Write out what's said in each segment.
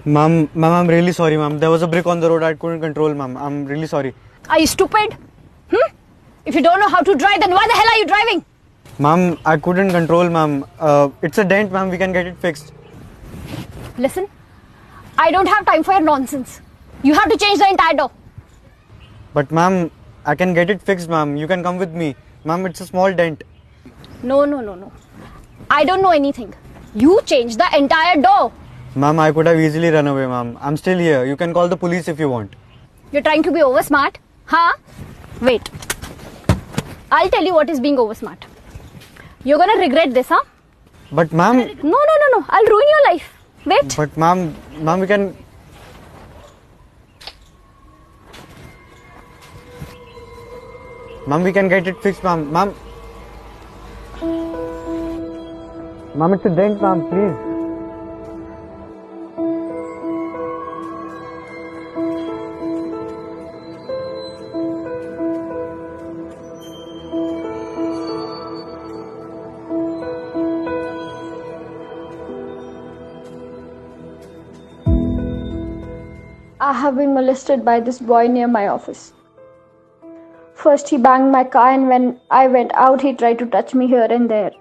Ma'am, I'm really sorry, ma'am. There was a brick on the road I couldn't control, ma'am. I'm really sorry. Are you stupid? If you don't know how to drive, then why the hell are you driving? Ma'am, I couldn't control, ma'am. It's a dent, ma'am. We can get it fixed. Listen, I don't have time for your nonsense. You have to change the entire door. But, ma'am, I can get it fixed, ma'am. You can come with me. Ma'am, it's a small dent. No. I don't know anything. You change the entire door. Ma'am, I could have easily run away, ma'am. I'm still here. You can call the police if you want. You're trying to be over smart? Huh? Wait. I'll tell you what is being over smart. You're gonna regret this, huh? But, ma'am... No. I'll ruin your life. Wait. But, ma'am, we can... Ma'am, we can get it fixed, ma'am. Ma'am, it's a dent, ma'am. Please. I have been molested by this boy near my office. First he banged my car, and when I went out he tried to touch me here and there.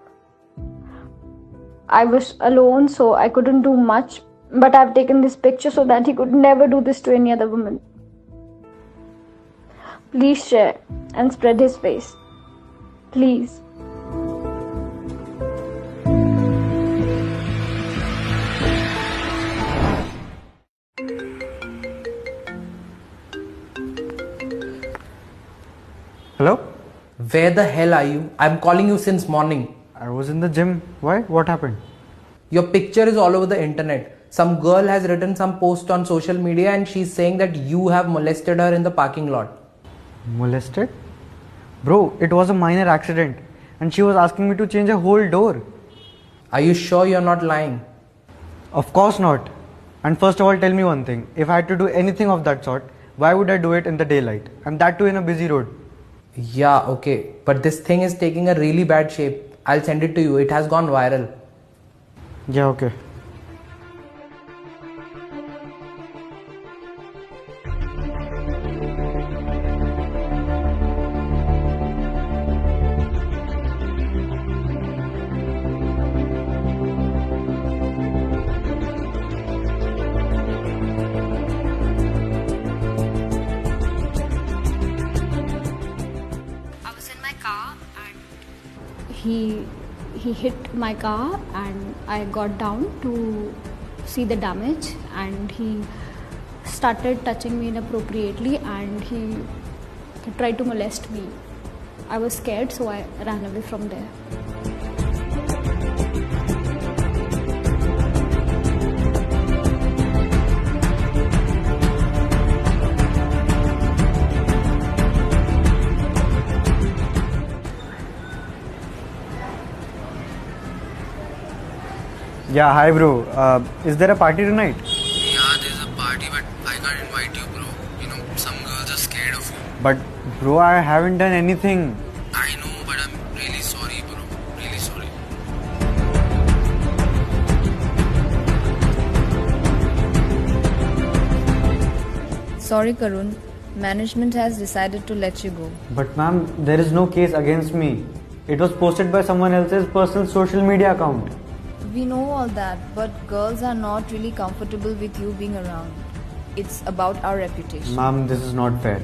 I was alone, so I couldn't do much, but I've taken this picture so that he could never do this to any other woman. Please share and spread his face. Please. Hello? Where the hell are you? I'm calling you since morning. I was in the gym. Why? What happened? Your picture is all over the internet. Some girl has written some post on social media and she's saying that you have molested her in the parking lot. Molested? Bro, it was a minor accident. And she was asking me to change a whole door. Are you sure you're not lying? Of course not. And first of all, tell me one thing. If I had to do anything of that sort, why would I do it in the daylight? And that too in a busy road. Yeah, okay. But this thing is taking a really bad shape. I'll send it to you. It has gone viral. Yeah, okay. I was in my car and he hit my car, and I got down to see the damage, and he started touching me inappropriately and he tried to molest me. I was scared, so I ran away from there. Yeah, hi bro. Is there a party tonight? Yeah, there's a party, but I can't invite you, bro. You know, some girls are scared of you. But bro, I haven't done anything. I know, but I'm really sorry, bro. Really sorry. Sorry, Karun. Management has decided to let you go. But ma'am, there is no case against me. It was posted by someone else's personal social media account. We know all that, but girls are not really comfortable with you being around. It's about our reputation. Ma'am, this is not fair.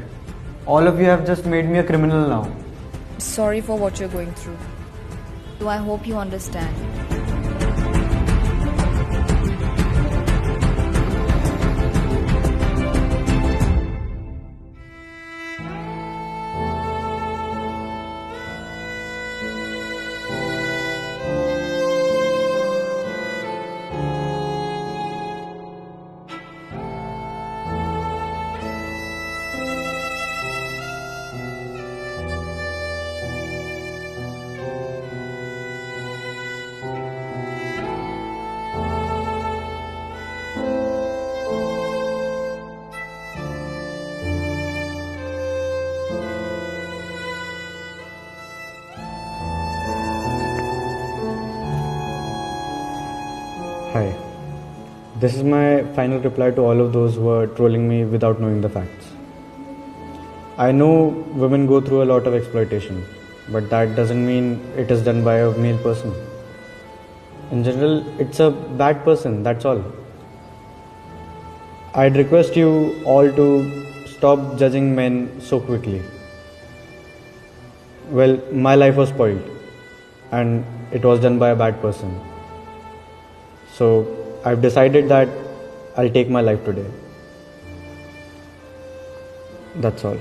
All of you have just made me a criminal now. Sorry for what you're going through. So I hope you understand. This is my final reply to all of those who are trolling me without knowing the facts. I know women go through a lot of exploitation, but that doesn't mean it is done by a male person. In general, it's a bad person, that's all. I'd request you all to stop judging men so quickly. Well, my life was spoiled and it was done by a bad person. So I've decided that I'll take my life today. That's all.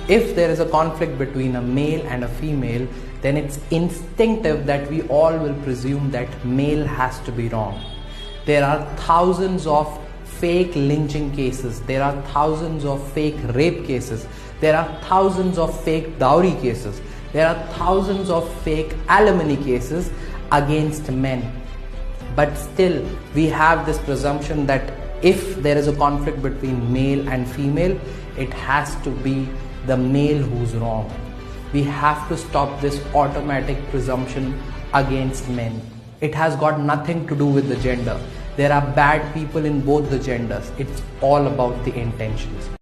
If there is a conflict between a male and a female, then it's instinctive that we all will presume that male has to be wrong. There are thousands of fake lynching cases, there are thousands of fake rape cases, there are thousands of fake dowry cases, there are thousands of fake alimony cases against men. But still, we have this presumption that if there is a conflict between male and female, it has to be the male who's wrong. We have to stop this automatic presumption against men. It has got nothing to do with the gender. There are bad people in both the genders. It's all about the intentions.